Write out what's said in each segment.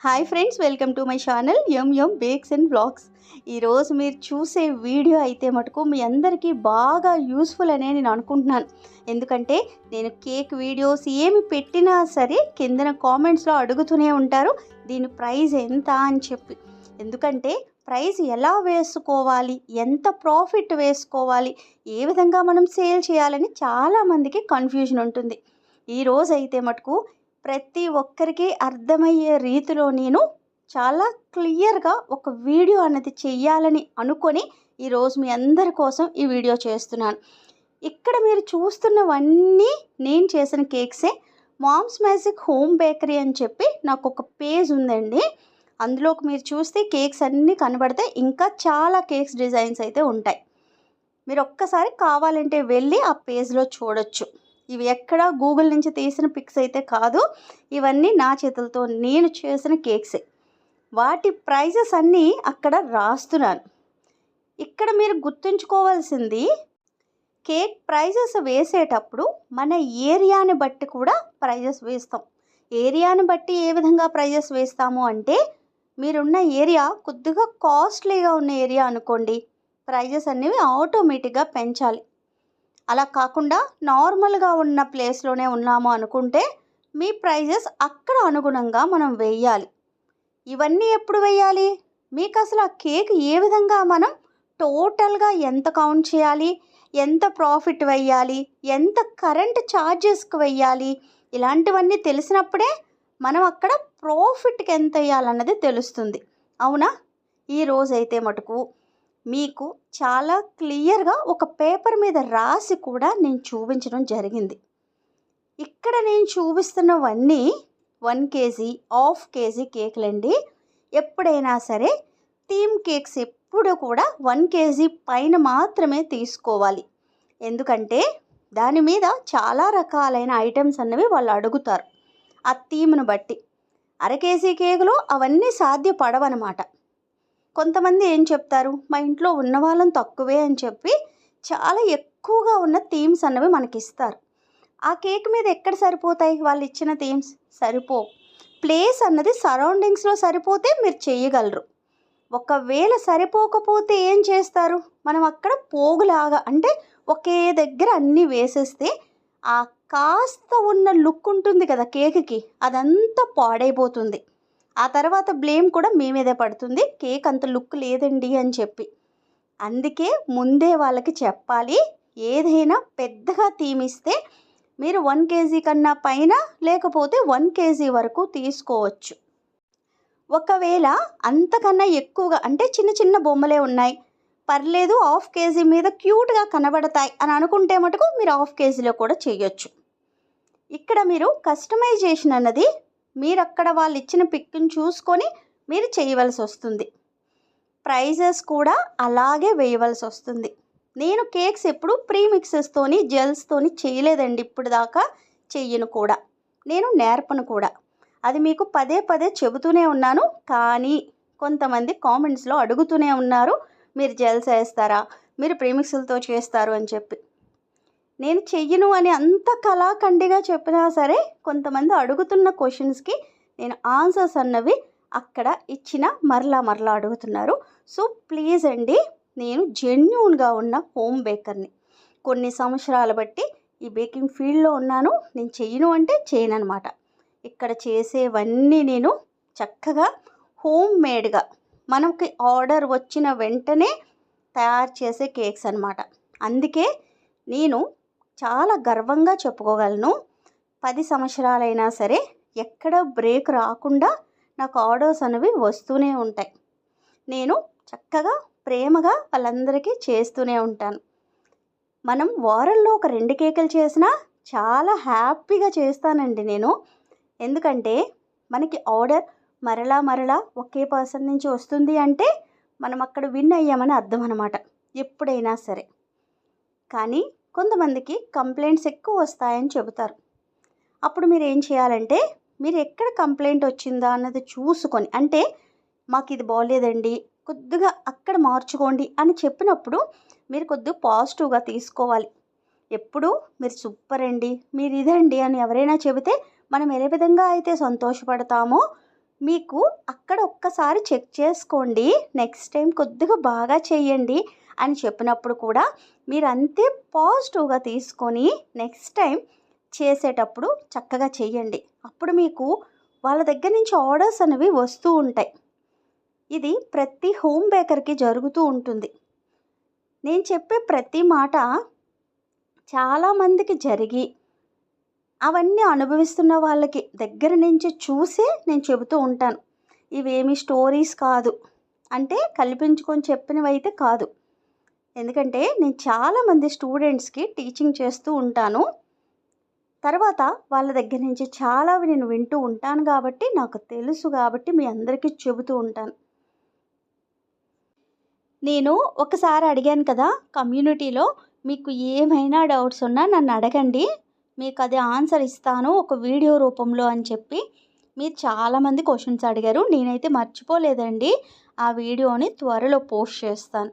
Hi friends, welcome to my channel yum bakes and blogs. ఈరోజు మీరు చూసే video అయితే మటుకు మీ అందరికీ బాగా యూస్ఫుల్ అనే నేను అనుకుంటున్నాను. ఎందుకంటే నేను కేక్ వీడియోస్ ఏమి పెట్టినా సరే కిందన కామెంట్స్లో అడుగుతూనే ఉంటారు దీని ప్రైస్ ఎంత అని చెప్పి. ఎందుకంటే ప్రైస్ ఎలా వేసుకోవాలి, ఎంత ప్రాఫిట్ వేసుకోవాలి, ఏ విధంగా మనం సేల్ చేయాలని చాలామందికి కన్ఫ్యూజన్ ఉంటుంది. ఈరోజు అయితే మటుకు ప్రతి ఒక్కరికి అర్థమయ్యే రీతిలో నేను చాలా క్లియర్గా ఒక వీడియో అన్నది చెయ్యాలని అనుకొని ఈరోజు మీ అందరి కోసం ఈ వీడియో చేస్తున్నాను. ఇక్కడ మీరు చూస్తున్నవన్నీ నేను చేసిన కేక్సే. మామ్స్ మ్యాజిక్ హోమ్ బేకరీ అని చెప్పి నాకు ఒక పేజ్ ఉందండి. అందులోకి మీరు చూస్తే కేక్స్ అన్నీ కనబడతాయి. ఇంకా చాలా కేక్స్ డిజైన్స్ అయితే ఉంటాయి. మీరు ఒక్కసారి కావాలంటే వెళ్ళి ఆ పేజ్లో చూడొచ్చు. ఇవి ఎక్కడ గూగుల్ నుంచి తీసిన పిక్స్ అయితే కాదు, ఇవన్నీ నా చేతులతో నేను చేసిన కేక్సే. వాటి ప్రైజెస్ అన్నీ అక్కడ రాస్తున్నాను. ఇక్కడ మీరు గుర్తుంచుకోవాల్సింది, కేక్ ప్రైజెస్ వేసేటప్పుడు మన ఏరియాని బట్టి కూడా ప్రైజెస్ వేస్తాం. ఏరియాని బట్టి ఏ విధంగా ప్రైజెస్ వేస్తాము అంటే, మీరున్న ఏరియా కొద్దిగా కాస్ట్లీగా ఉన్న ఏరియా అనుకోండి, ప్రైజెస్ అనేవి ఆటోమేటిక్గా పెంచాలి. అలా కాకుండా నార్మల్గా ఉన్న ప్లేస్లోనే ఉన్నాము అనుకుంటే మీ ప్రైజెస్ అక్కడ అనుగుణంగా మనం వేయాలి. ఇవన్నీ ఎప్పుడు వేయాలి, మీకు అసలు ఆ కేక్ ఏ విధంగా మనం టోటల్గా ఎంత కౌంట్ చేయాలి, ఎంత ప్రాఫిట్ వేయాలి, ఎంత కరెంట్ ఛార్జెస్కి వేయాలి, ఇలాంటివన్నీ తెలిసినప్పుడే మనం అక్కడ ప్రాఫిట్కి ఎంత వేయాలన్నది తెలుస్తుంది. అవునా? ఈరోజైతే మటుకు మీకు చాలా క్లియర్గా ఒక పేపర్ మీద రాసి కూడా నేను చూపించడం జరిగింది. ఇక్కడ నేను చూపిస్తున్నవన్నీ 1 కేజీ, హాఫ్ కేజీ కేకులండి. ఎప్పుడైనా సరే థీమ్ కేక్స్ ఎప్పుడు కూడా 1 కేజీ పైన మాత్రమే తీసుకోవాలి. ఎందుకంటే దాని మీద చాలా రకాలైన ఐటమ్స్ అన్నవి వాళ్ళు అడుగుతారు ఆ థీమ్ను బట్టి. 1/2 కేజీ కేకులో అవన్నీ సాధ్యపడవన్నమాట. కొంతమంది ఏం చెప్తారు, మా ఇంట్లో ఉన్న వాళ్ళని తక్కువే అని చెప్పి చాలా ఎక్కువగా ఉన్న థీమ్స్ అన్నవి మనకి ఇస్తారు. ఆ కేక్ మీద ఎక్కడ సరిపోతాయి వాళ్ళు ఇచ్చిన థీమ్స్? సరిపోవు. ప్లేస్ అన్నది సరౌండింగ్స్లో సరిపోతే మీరు చేయగలరు. ఒకవేళ సరిపోకపోతే ఏం చేస్తారు, మనం అక్కడ పోగులాగా అంటే ఒకే దగ్గర అన్నీ వేసేస్తే ఆ కాస్త ఉన్న లుక్ ఉంటుంది కదా కేక్కి, అదంతా పాడైపోతుంది. ఆ తర్వాత బ్లేమ్ కూడా మీ మీదే పడుతుంది, కేక్ అంత లుక్ లేదండి అని చెప్పి. అందుకే ముందే వాళ్ళకి చెప్పాలి, ఏదైనా పెద్దగా థీమ్ ఇస్తే మీరు 1 కేజీ కన్నా పైన లేకపోతే 1 కేజీ వరకు తీసుకోవచ్చు. ఒకవేళ అంతకన్నా ఎక్కువగా అంటే చిన్న చిన్న బొమ్మలే ఉన్నాయి, పర్లేదు హాఫ్ కేజీ మీద క్యూట్గా కనబడతాయి అని అనుకుంటే మటుకు మీరు హాఫ్ కేజీలో కూడా చేయొచ్చు. ఇక్కడ మీరు కస్టమైజేషన్ అన్నది మీరు అక్కడ వాళ్ళు ఇచ్చిన పిక్ని చూసుకొని మీరు చేయవలసి వస్తుంది. ప్రైజెస్ కూడా అలాగే వేయవలసి వస్తుంది. నేను కేక్స్ ఎప్పుడు ప్రీమిక్సెస్తోని జెల్స్తోని చేయలేదండి, ఇప్పుడు దాకా చెయ్యను కూడా, నేను నేర్పను కూడా. అది మీకు పదే పదే చెబుతూనే ఉన్నాను. కానీ కొంతమంది కామెంట్స్లో అడుగుతూనే ఉన్నారు, మీరు జెల్స్ వేస్తారా, మీరు ప్రీమిక్స్లతో చేస్తారు అని చెప్పి. నేను చెయ్యను అని అంత కళాఖండిగా చెప్పినా సరే కొంతమంది అడుగుతున్న క్వశ్చన్స్కి నేను ఆన్సర్స్ అన్నవి అక్కడ ఇచ్చిన మరలా అడుగుతున్నారు. సో ప్లీజ్ అండి, నేను జెన్యూన్గా ఉన్న హోమ్ బేకర్ని. కొన్ని సంవత్సరాల బట్టి ఈ బేకింగ్ ఫీల్డ్లో ఉన్నాను. నేను చెయ్యను అంటే చేయను అనమాట. ఇక్కడ చేసేవన్నీ నేను చక్కగా హోమ్ మేడ్గా మనకి ఆర్డర్ వచ్చిన వెంటనే తయారు చేసే కేక్స్ అనమాట. అందుకే నేను చాలా గర్వంగా చెప్పుకోగలను, 10 సంవత్సరాలైనా సరే ఎక్కడ బ్రేక్ రాకుండా నాకు ఆర్డర్స్ అనేవి వస్తూనే ఉంటాయి. నేను చక్కగా ప్రేమగా వాళ్ళందరికీ చేస్తూనే ఉంటాను. మనం వారంలో ఒక 2 కేకులు చేసినా చాలా హ్యాపీగా చేస్తానండి నేను. ఎందుకంటే మనకి ఆర్డర్ మరలా ఒకే పర్సన్ నుంచి వస్తుంది అంటే మనం అక్కడ విన్ అయ్యామని అర్థం అనమాట ఎప్పుడైనా సరే. కానీ కొంతమందికి కంప్లైంట్స్ ఎక్కువ వస్తాయని చెబుతారు. అప్పుడు మీరు ఏం చేయాలంటే, మీరు ఎక్కడ కంప్లైంట్ వచ్చిందా అన్నది చూసుకొని, అంటే మాకు ఇది బాగోలేదండి, కొద్దిగా అక్కడ మార్చుకోండి అని చెప్పినప్పుడు మీరు కొద్దిగా పాజిటివ్గా తీసుకోవాలి. ఎప్పుడు మీరు సూపర్ అండి, మీరు ఇదండి అని ఎవరైనా చెబితే మనం ఏ విధంగా అయితే సంతోషపడతామో, మీకు అక్కడ ఒక్కసారి చెక్ చేసుకోండి, నెక్స్ట్ టైం కొద్దిగా బాగా చేయండి అని చెప్పినప్పుడు కూడా మీరు అంతే పాజిటివ్గా తీసుకొని నెక్స్ట్ టైం చేసేటప్పుడు చక్కగా చేయండి. అప్పుడు మీకు వాళ్ళ దగ్గర నుంచి ఆర్డర్స్ అనేవి వస్తూ ఉంటాయి. ఇది ప్రతి హోమ్ బేకర్కి జరుగుతూ ఉంటుంది. నేను చెప్పే ప్రతి మాట చాలామందికి జరిగి అవన్నీ అనుభవిస్తున్న వాళ్ళకి దగ్గర నుంచి చూసే నేను చెబుతూ ఉంటాను. ఇవేమి స్టోరీస్ కాదు, అంటే కల్పించుకొని చెప్పినవి అయితే కాదు. ఎందుకంటే నేను చాలామంది స్టూడెంట్స్కి టీచింగ్ చేస్తూ ఉంటాను. తర్వాత వాళ్ళ దగ్గర నుంచి చాలావి నేను వింటూ ఉంటాను కాబట్టి నాకు తెలుసు, కాబట్టి మీ అందరికీ చెబుతూ ఉంటాను. నేను ఒకసారి అడిగాను కదా కమ్యూనిటీలో, మీకు ఏమైనా డౌట్స్ ఉన్నా నన్ను అడగండి, మీకు అది ఆన్సర్ ఇస్తాను ఒక వీడియో రూపంలో అని చెప్పి మీరు చాలామంది క్వశ్చన్స్ అడిగారు. నేనైతే మర్చిపోలేదండి, ఆ వీడియోని త్వరలో పోస్ట్ చేస్తాను.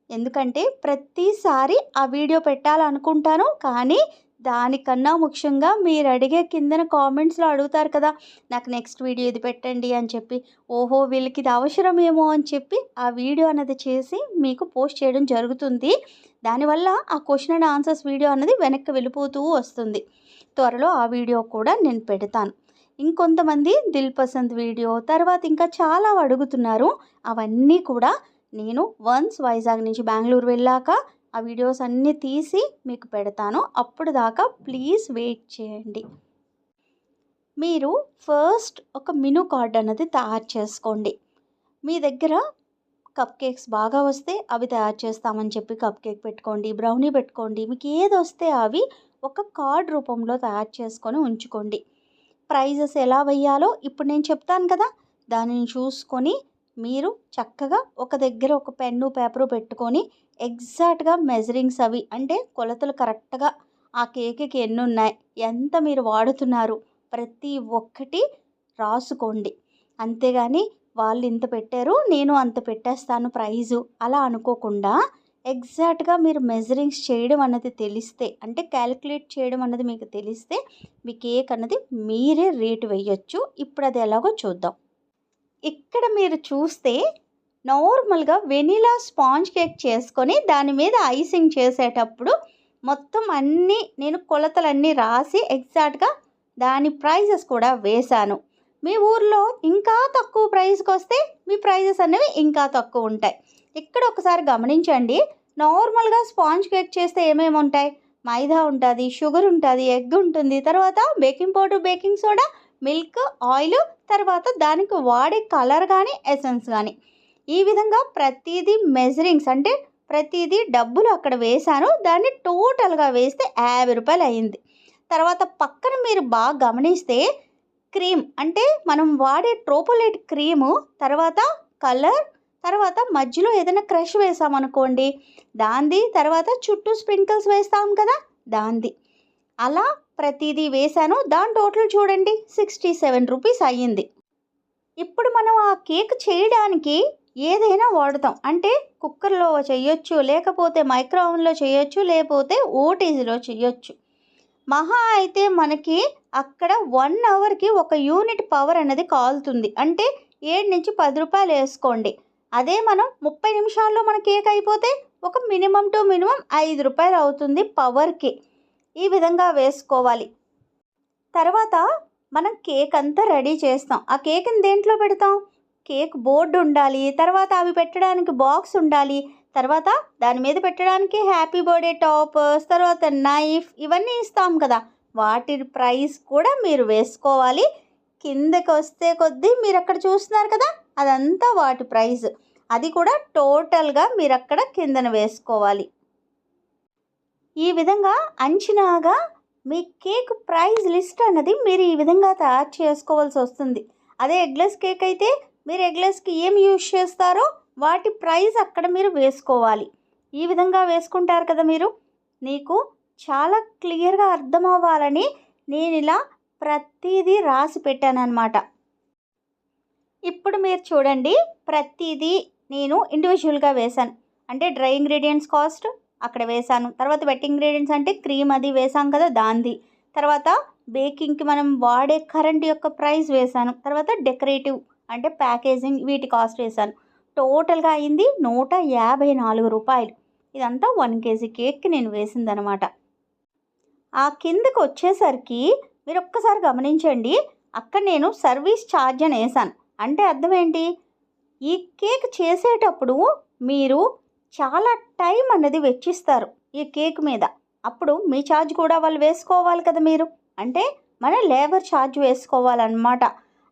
ఎందుకంటే ప్రతిసారి ఆ వీడియో పెట్టాలనుకుంటాను, కానీ దానికన్నా ముఖ్యంగా మీరు అడిగే కిందన కామెంట్స్లో అడుగుతారు కదా, నాకు నెక్స్ట్ వీడియో ఇది పెట్టండి అని చెప్పి, ఓహో వీళ్ళకి ఇది అవసరమేమో అని చెప్పి ఆ వీడియో అనేది చేసి మీకు పోస్ట్ చేయడం జరుగుతుంది. దానివల్ల ఆ క్వశ్చన్ అండ్ ఆన్సర్స్ వీడియో అన్నది వెనక్కి వెళ్ళిపోతూ వస్తుంది. త్వరలో ఆ వీడియో కూడా నేను పెడతాను. ఇంకొంతమంది దిల్ పసంద్ వీడియో, తర్వాత ఇంకా చాలా అడుగుతున్నారు. అవన్నీ కూడా నేను వన్స్ వైజాగ్ నుంచి బెంగళూరు వెళ్ళాక ఆ వీడియోస్ అన్నీ తీసి మీకు పెడతాను. అప్పుడు దాకా ప్లీజ్ వెయిట్ చేయండి. మీరు ఫస్ట్ ఒక మెనూ కార్డ్ అన్నది తయారు చేసుకోండి. మీ దగ్గర కప్ కేక్స్ బాగా వస్తే అవి తయారు చేస్తామని చెప్పి కప్ కేక్ పెట్టుకోండి, బ్రౌనీ పెట్టుకోండి, మీకు ఏది వస్తే అవి ఒక కార్డ్ రూపంలో తయారు చేసుకొని ఉంచుకోండి. ప్రైజెస్ ఎలా వేయాలో ఇప్పుడు నేను చెప్తాను కదా, దానిని చూసుకొని మీరు చక్కగా ఒక దగ్గర ఒక పెన్ను పేపరు పెట్టుకొని ఎగ్జాక్ట్గా మెజరింగ్స్ అవి, అంటే కొలతలు కరెక్ట్గా ఆ కేక్కి ఎన్ని ఉన్నాయి, ఎంత మీరు వాడుతున్నారు, ప్రతి ఒక్కటి రాసుకోండి. అంతేగాని వాళ్ళు ఇంత పెట్టారు నేను అంత పెట్టేస్తాను ప్రైజు అలా అనుకోకుండా ఎగ్జాక్ట్గా మీరు మెజరింగ్స్ చేయడం అన్నది తెలిస్తే, అంటే క్యాలిక్యులేట్ చేయడం అన్నది మీకు తెలిస్తే మీ కేక్ అన్నది మీరే రేటు వేయొచ్చు. ఇప్పుడు అది ఎలాగో చూద్దాం. ఇక్కడ మీరు చూస్తే నార్మల్గా వెనిలా స్పాంజ్ కేక్ చేసుకొని దాని మీద ఐసింగ్ చేసేటప్పుడు మొత్తం అన్నీ నేను కొలతలన్నీ రాసి ఎగ్జాక్ట్గా దాని ప్రైజెస్ కూడా వేశాను. మీ ఊర్లో ఇంకా తక్కువ ప్రైస్కి వస్తే మీ ప్రైజెస్ అనేవి ఇంకా తక్కువ ఉంటాయి. ఇక్కడ ఒకసారి గమనించండి, నార్మల్గా స్పాంజ్ కేక్ చేస్తే ఏమేమి ఉంటాయి, మైదా ఉంటుంది, షుగర్ ఉంటుంది, ఎగ్ ఉంటుంది, తర్వాత baking powder, baking soda, milk, oil, తర్వాత దానికి వాడే కలర్ కానీ ఎసెన్స్ కానీ, ఈ విధంగా ప్రతిదీ మెజరింగ్స్, అంటే ప్రతిదీ డబ్బులు అక్కడ వేశాను. దాన్ని టోటల్గా వేస్తే 50 రూపాయలు అయింది. తర్వాత పక్కన మీరు బాగా గమనిస్తే క్రీమ్, అంటే మనం వాడే ట్రోపోలైట్ క్రీము, తర్వాత కలర్, తర్వాత మధ్యలో ఏదైనా క్రష్ వేసామనుకోండి దాంది, తర్వాత చుట్టూ స్ప్రింకిల్స్ వేస్తాం కదా దాంది, అలా ప్రతిదీ వేశాను. దాని టోటల్ చూడండి 67 రూపీస్ అయ్యింది. ఇప్పుడు మనం ఆ కేక్ చేయడానికి ఏదైనా వాడతాం, అంటే కుక్కర్లో చేయొచ్చు, లేకపోతే మైక్రో ఓవెన్లో చేయొచ్చు, లేకపోతే ఓటీజీలో చేయొచ్చు. మహా అయితే మనకి అక్కడ 1 అవర్కి 1 యూనిట్ పవర్ అనేది కాలుతుంది, అంటే 7 నుంచి 10 రూపాయలు వేసుకోండి. అదే మనం 30 నిమిషాల్లో మన కేక్ అయిపోతే ఒక మినిమం టు మినిమం 5 రూపాయలు అవుతుంది పవర్కి. ఈ విధంగా వేసుకోవాలి. తర్వాత మనం కేక్ అంతా రెడీ చేస్తాం. ఆ కేక్ని దేంట్లో పెడతాం, కేక్ బోర్డు ఉండాలి, తర్వాత అవి పెట్టడానికి బాక్స్ ఉండాలి, తర్వాత దాని మీద పెట్టడానికి హ్యాపీ బర్త్డే టాపర్స్, తర్వాత నైఫ్, ఇవన్నీ ఇస్తాం కదా, వాటి ప్రైస్ కూడా మీరు వేసుకోవాలి. కిందకి వస్తే కొద్దీ మీరు అక్కడ చూస్తున్నారు కదా అదంతా వాటి ప్రైస్, అది కూడా టోటల్గా మీరు అక్కడ కిందన వేసుకోవాలి. ఈ విధంగా అంచనాగా మీ కేక్ ప్రైస్ లిస్ట్ అన్నది మీరు ఈ విధంగా తయారు చేసుకోవాల్సి వస్తుంది. అదే ఎగ్లెస్ కేక్ అయితే మీరు ఎగ్లెస్కి ఏం యూజ్ చేస్తారో వాటి ప్రైస్ అక్కడ మీరు వేసుకోవాలి. ఈ విధంగా వేసుకుంటారు కదా మీరు. నీకు చాలా క్లియర్గా అర్థం అవ్వాలని నేను ఇలా ప్రతిదీ రాసి పెట్టాను అన్నమాట. ఇప్పుడు మీరు చూడండి, ప్రతిదీ నేను ఇండివిజువల్గా వేశాను. అంటే డ్రై ఇంగ్రీడియంట్స్ కాస్ట్ అక్కడ వేశాను, తర్వాత వెట్ ఇంగ్రీడియంట్స్ అంటే క్రీమ్ అది వేసాం కదా దాంది, తర్వాత బేకింగ్కి మనం వాడే కరెంట్ యొక్క ప్రైస్ వేశాను, తర్వాత డెకరేటివ్ అంటే ప్యాకేజింగ్ వీటి కాస్ట్ వేశాను. టోటల్గా అయింది 154 రూపాయలు. ఇదంతా 1 కేజీ కేక్కి నేను వేసిందనమాట. ఆ కిందకు వచ్చేసరికి మీరు ఒక్కసారి గమనించండి, అక్కడ నేను సర్వీస్ ఛార్జ్ అని వేసాను. అంటే అర్థం ఏంటి, ఈ కేక్ చేసేటప్పుడు మీరు చాలా టైం అన్నది వెచ్చిస్తారు ఈ కేక్ మీద. అప్పుడు మీ ఛార్జ్ కూడా వాళ్ళు వేసుకోవాలి కదా మీరు. అంటే మన లేబర్ ఛార్జ్ వేసుకోవాలన్నమాట.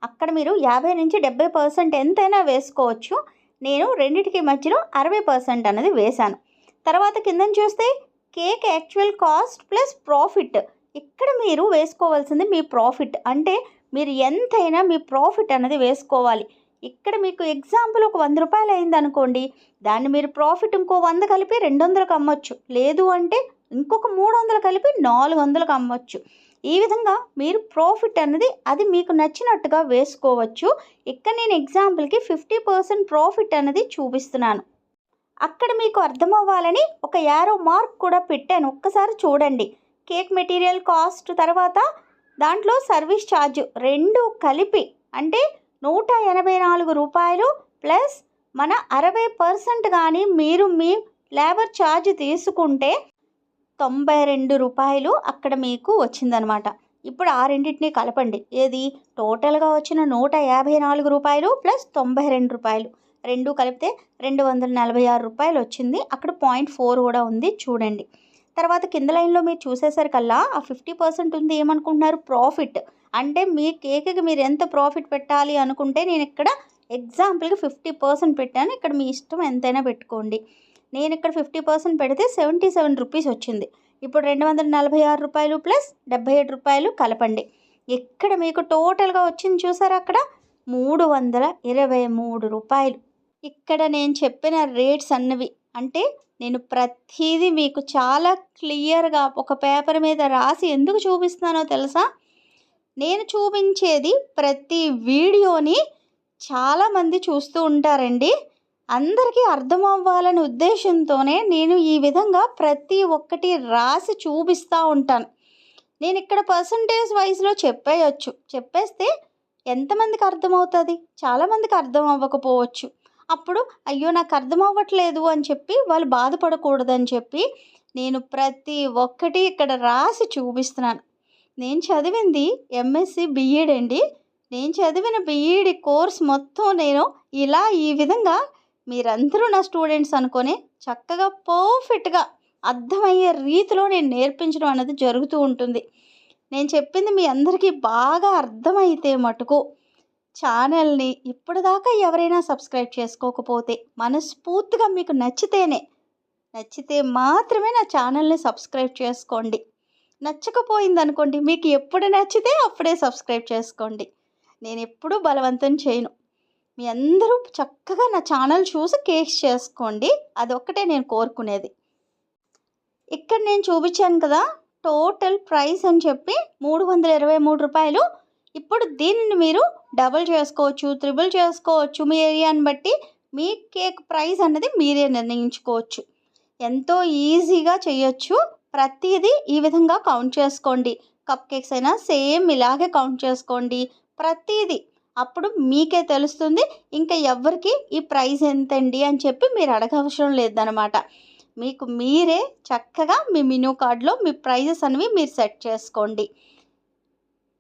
అక్కడ మీరు 50 నుంచి 70% ఎంతైనా వేసుకోవచ్చు. నేను రెండిటికి మధ్యలో 60% అనేది వేశాను. తర్వాత కింద చూస్తే cake actual cost plus profit. ఇక్కడ మీరు వేసుకోవాల్సింది మీ ప్రాఫిట్. అంటే మీరు ఎంతైనా మీ ప్రాఫిట్ అనేది వేసుకోవాలి. ఇక్కడ మీకు ఎగ్జాంపుల్ ఒక 100 రూపాయలు అయింది అనుకోండి, దాన్ని మీరు ప్రాఫిట్ ఇంకో 100 కలిపి 200కి అమ్మొచ్చు. లేదు అంటే ఇంకొక 300 కలిపి 400కి అమ్మొచ్చు. ఈ విధంగా మీరు ప్రాఫిట్ అన్నది అది మీకు నచ్చినట్టుగా వేసుకోవచ్చు. ఇక్కడ నేను ఎగ్జాంపుల్కి 50% ప్రాఫిట్ అన్నది చూపిస్తున్నాను. అక్కడ మీకు అర్థమవ్వాలని ఒక యారో మార్క్ కూడా పెట్టాను, ఒక్కసారి చూడండి. కేక్ మెటీరియల్ కాస్ట్ తర్వాత దాంట్లో సర్వీస్ ఛార్జ్ రెండు కలిపి అంటే 184 రూపాయలు ప్లస్ మన 60% కానీ మీరు మీ లేబర్ ఛార్జ్ తీసుకుంటే 92 రూపాయలు అక్కడ మీకు వచ్చిందనమాట. ఇప్పుడు ఆ రెండింటిని కలపండి. ఏది టోటల్గా వచ్చిన 154 రూపాయలు ప్లస్ 92 రూపాయలు రెండు కలిపితే 246 రూపాయలు వచ్చింది. అక్కడ 0.4 కూడా ఉంది చూడండి. తర్వాత కింద లైన్లో మీరు చూసేసరికల్లా ఆ 50% ఉంది, ఏమనుకుంటున్నారు, ప్రాఫిట్. అంటే మీ కేక్కి మీరు ఎంత ప్రాఫిట్ పెట్టాలి అనుకుంటే నేను ఇక్కడ ఎగ్జాంపుల్కి 50% పెట్టాను. ఇక్కడ మీ ఇష్టం ఎంతైనా పెట్టుకోండి. నేను ఇక్కడ 50% పెడితే 77 రూపీస్ వచ్చింది. ఇప్పుడు 246 రూపాయలు ప్లస్ 77 రూపాయలు కలపండి. ఇక్కడ మీకు టోటల్గా వచ్చింది చూసారా, అక్కడ 323 రూపాయలు. ఇక్కడ నేను చెప్పిన రేట్స్ అన్నవి అంటే నేను ప్రతిదీ మీకు చాలా క్లియర్గా ఒక పేపర్ మీద రాసి ఎందుకు చూపిస్తున్నానో తెలుసా? నేను చూపించేది ప్రతి వీడియోని చాలామంది చూస్తూ ఉంటారండి. అందరికీ అర్థం అవ్వాలనే ఉద్దేశంతోనే నేను ఈ విధంగా ప్రతి ఒక్కటి రాసి చూపిస్తూ ఉంటాను. నేను ఇక్కడ పర్సంటేజ్ వైజ్లో చెప్పేస్తే ఎంతమందికి అర్థమవుతుంది? చాలామందికి అర్థం అవ్వకపోవచ్చు. అప్పుడు అయ్యో నాకు అర్థం అవ్వట్లేదు అని చెప్పి వాళ్ళు బాధపడకూడదని చెప్పి నేను ప్రతి ఒక్కటి ఇక్కడ రాసి చూపిస్తున్నాను. నేను చదివింది ఎంఎస్సి బిఈడి అండి. నేను చదివిన బిఈడి కోర్స్ మొత్తం నేను ఇలా ఈ విధంగా మీరందరూ నా స్టూడెంట్స్ అనుకొని చక్కగా పర్ఫెక్ట్గా అర్థమయ్యే రీతిలో నేను నేర్పించడం అనేది జరుగుతూ ఉంటుంది. నేను చెప్పింది మీ అందరికీ బాగా అర్థమైతే మటుకు ఛానల్ని ఇప్పటిదాకా ఎవరైనా సబ్స్క్రైబ్ చేసుకోకపోతే మనస్ఫూర్తిగా మీకు నచ్చితే మాత్రమే నా ఛానల్ని సబ్స్క్రైబ్ చేసుకోండి. నచ్చకపోయింది అనుకోండి, మీకు ఎప్పుడు నచ్చితే అప్పుడే సబ్స్క్రైబ్ చేసుకోండి. నేను ఎప్పుడూ బలవంతం చేయను. మీ అందరూ చక్కగా నా ఛానల్ చూసి కేక్స్ చేసుకోండి, అదొక్కటే నేను కోరుకునేది. ఇక్కడ నేను చూపించాను కదా టోటల్ ప్రైస్ అని చెప్పి 323 రూపాయలు. ఇప్పుడు దీనిని మీరు డబుల్ చేసుకోవచ్చు, త్రిబుల్ చేసుకోవచ్చు. మీ ఏరియాని బట్టి మీ కేక్ ప్రైస్ అన్నది మీరే నిర్ణయించుకోవచ్చు. ఎంతో ఈజీగా చేయొచ్చు. ప్రతిదీ ఈ విధంగా కౌంట్ చేసుకోండి. కప్ కేక్స్ అయినా సేమ్ ఇలాగే కౌంట్ చేసుకోండి ప్రతిదీ. అప్పుడు మీకే తెలుస్తుంది. ఇంకా ఎవరికి ఈ ప్రైస్ ఎంతండి అని చెప్పి మీరు అడగవసరం లేదనమాట. మీకు మీరే చక్కగా మీ మెనూ కార్డ్లో మీ ప్రైజెస్ అనేవి మీరు సెట్ చేసుకోండి.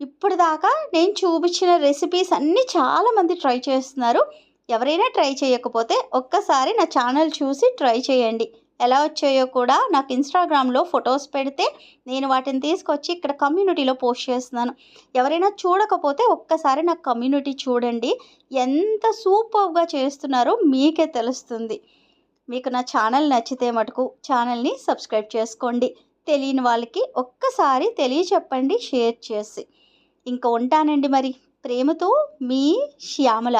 ఇప్పుడు దాకా నేను చూపించిన రెసిపీస్ అన్నీ చాలామంది ట్రై చేస్తున్నారు. ఎవరైనా ట్రై చేయకపోతే ఒక్కసారి నా ఛానల్ చూసి ట్రై చేయండి. ఎలా వచ్చాయో కూడా నాకు ఇన్స్టాగ్రామ్లో ఫొటోస్ పెడితే నేను వాటిని తీసుకొచ్చి ఇక్కడ కమ్యూనిటీలో పోస్ట్ చేస్తున్నాను. ఎవరైనా చూడకపోతే ఒక్కసారి నా కమ్యూనిటీ చూడండి, ఎంత సూపర్గా చేస్తున్నారో మీకే తెలుస్తుంది. మీకు నా ఛానల్ నచ్చితే మటుకు ఛానల్ని సబ్స్క్రైబ్ చేసుకోండి. తెలియని వాళ్ళకి ఒక్కసారి తెలియచెప్పండి షేర్ చేసి. ఇంకా ఉంటానండి మరి. ప్రేమతో మీ శ్యామల.